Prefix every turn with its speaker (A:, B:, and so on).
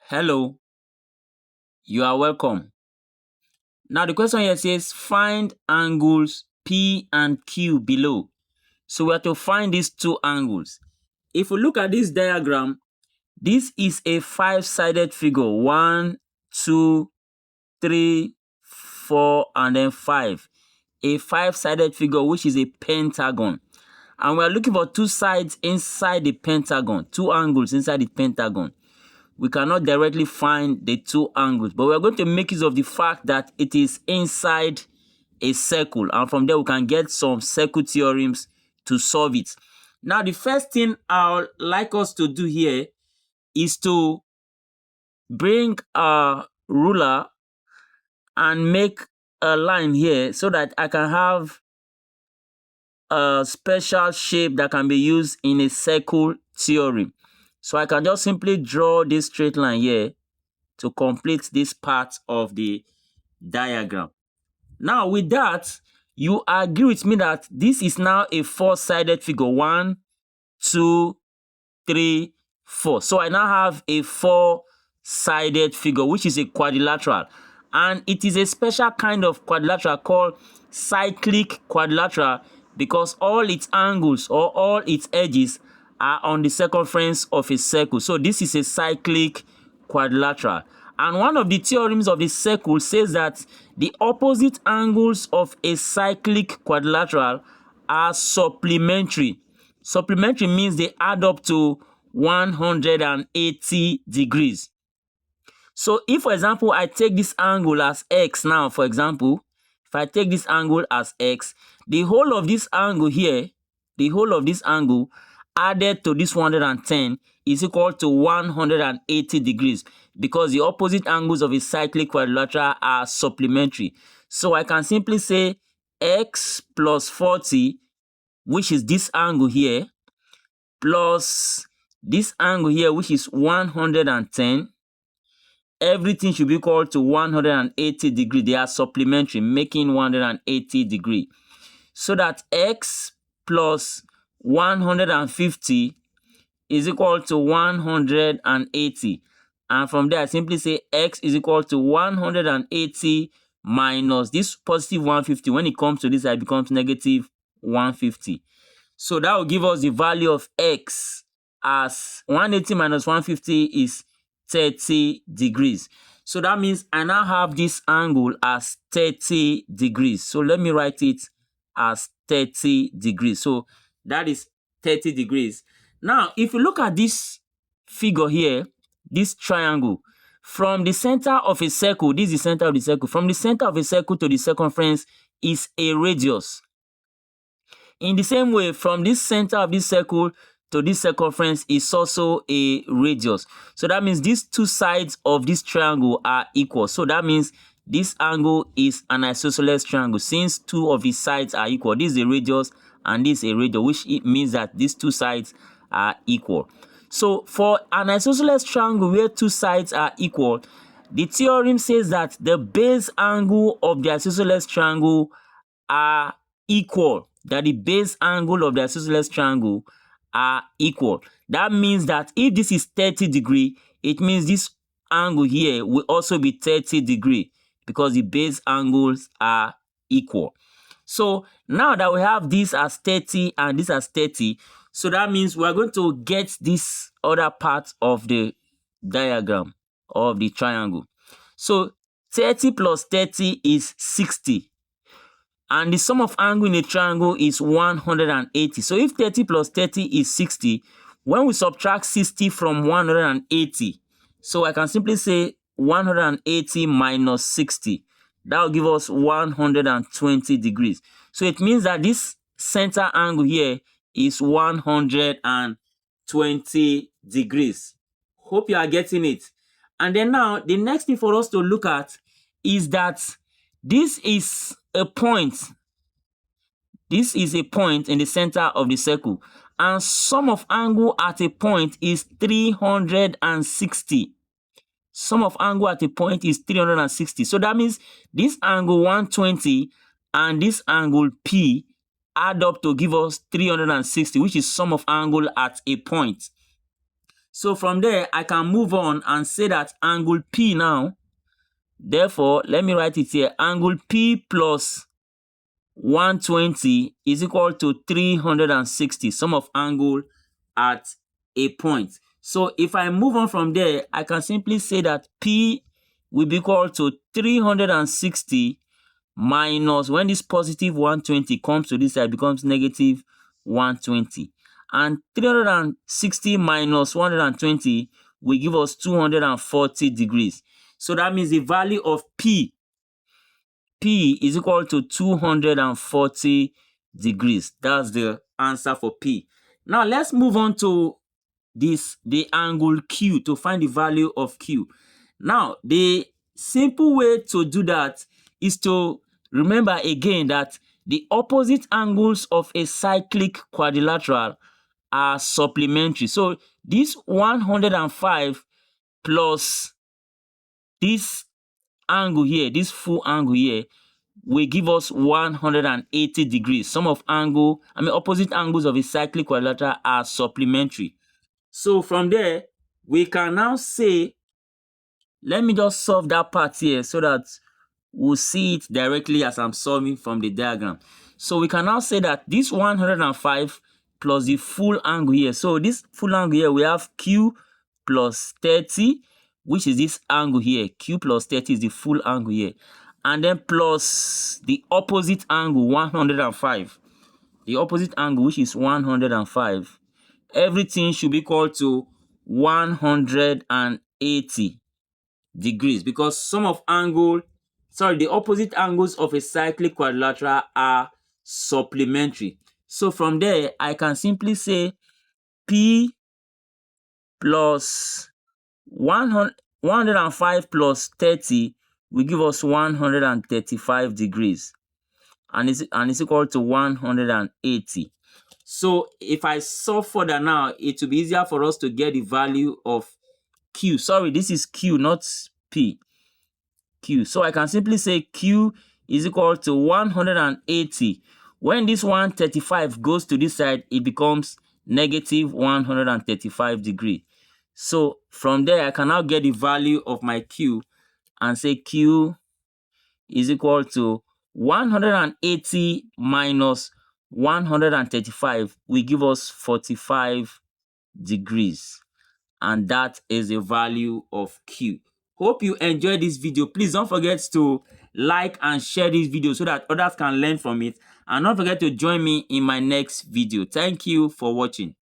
A: Hello, you are welcome. Now the question here says find angles P and Q below. So we have to find these two angles. If we look at this diagram, this is a five-sided figure. 1, 2, 3, 4, and then 5. A five-sided figure which is a pentagon. And we are looking for two sides inside the pentagon, two angles inside the pentagon. We cannot directly find the two angles, but we are going to make use of the fact that it is inside a circle, and from there we can get some circle theorems to solve it. Now, the first thing I would like us to do here is to bring a ruler and make a line here so that I can have a special shape that can be used in a circle theorem. So I can just simply draw this straight line here to complete this part of the diagram. Now, with that, you agree with me that this is now a four-sided figure. 1, 2, 3, 4. So I now have a four-sided figure, which is a quadrilateral. And it is a special kind of quadrilateral called cyclic quadrilateral because all its angles or all its edges are on the circumference of a circle. So this is a cyclic quadrilateral. And one of the theorems of the circle says that the opposite angles of a cyclic quadrilateral are supplementary. Supplementary means they add up to 180 degrees. So if, for example, I take this angle as x now, for example, if I take this angle as x, the whole of this angle here, the whole of this angle added to this 110 is equal to 180 degrees because the opposite angles of a cyclic quadrilateral are supplementary. So I can simply say x plus 40, which is this angle here, plus this angle here, which is 110, everything should be equal to 180 degrees. They are supplementary, making 180 degrees. So that x plus 150 is equal to 180. And from there, I simply say x is equal to 180 minus this positive 150. When it comes to this, it becomes negative 150. So that will give us the value of x as 180 minus 150 is 30 degrees. So that means I now have this angle as 30 degrees. So let me write it as 30 degrees. So that is 30 degrees. Now, if you look at this figure here, this triangle, from the center of a circle, this is the center of the circle, from the center of a circle to the circumference is a radius. In the same way, from this center of this circle to this circumference is also a radius. So that means these two sides of this triangle are equal. So that means this angle is an isosceles triangle. Since two of its sides are equal, this is a radius and this is a radius, which it means that these two sides are equal. So for an isosceles triangle where two sides are equal, the theorem says that the base angle of the isosceles triangle are equal. That the base angle of the isosceles triangle are equal. That means that if this is 30 degree, it means this angle here will also be 30 degree because the base angles are equal. So now that we have this as 30 and this as 30, so that means we are going to get this other part of the diagram of the triangle. So 30 plus 30 is 60. And the sum of angle in a triangle is 180. So if 30 plus 30 is 60, when we subtract 60 from 180, so I can simply say 180 minus 60. That will give us 120 degrees. So it means that this center angle here is 120 degrees. Hope you are getting it. And then now, the next thing for us to look at is that this is a point. This is a point in the center of the circle. And sum of angle at a point is 360. Sum of angle at a point is 360. So that means this angle 120 and this angle P add up to give us 360, which is sum of angle at a point. So from there, I can move on and say that angle P now, therefore, let me write it here, angle P plus 120 is equal to 360, sum of angle at a point. So if I move on from there, I can simply say that P will be equal to 360 minus, when this positive 120 comes to this side, becomes negative 120. And 360 minus 120 will give us 240 degrees. So that means the value of P is equal to 240 degrees. That's the answer for P. Now let's move on to the angle Q to find the value of Q. Now, the simple way to do that is to remember again that the opposite angles of a cyclic quadrilateral are supplementary. So this 105 plus this angle here, this full angle here, will give us 180 degrees. Sum of opposite angles of a cyclic quadrilateral are supplementary. So from there, we can now say, let me just solve that part here so that we'll see it directly as I'm solving from the diagram. So we can now say that this 105 plus the full angle here. So this full angle here, we have Q plus 30, which is this angle here. Q plus 30 is the full angle here. And then plus the opposite angle, 105. The opposite angle, which is 105. Everything should be equal to 180 degrees, because the opposite angles of a cyclic quadrilateral are supplementary. So from there, I can simply say P plus 105 plus 30 will give us 135 degrees, and it's equal to 180. So if I solve further now, it will be easier for us to get the value of Q. Sorry, this is Q, not P. Q. So I can simply say Q is equal to 180. When this 135 goes to this side, it becomes negative 135 degree. So from there, I can now get the value of my Q and say Q is equal to 180 minus 135 will give us 45 degrees. And that is the value of Q. Hope you enjoyed this video. Please don't forget to like and share this video so that others can learn from it. And don't forget to join me in my next video. Thank you for watching.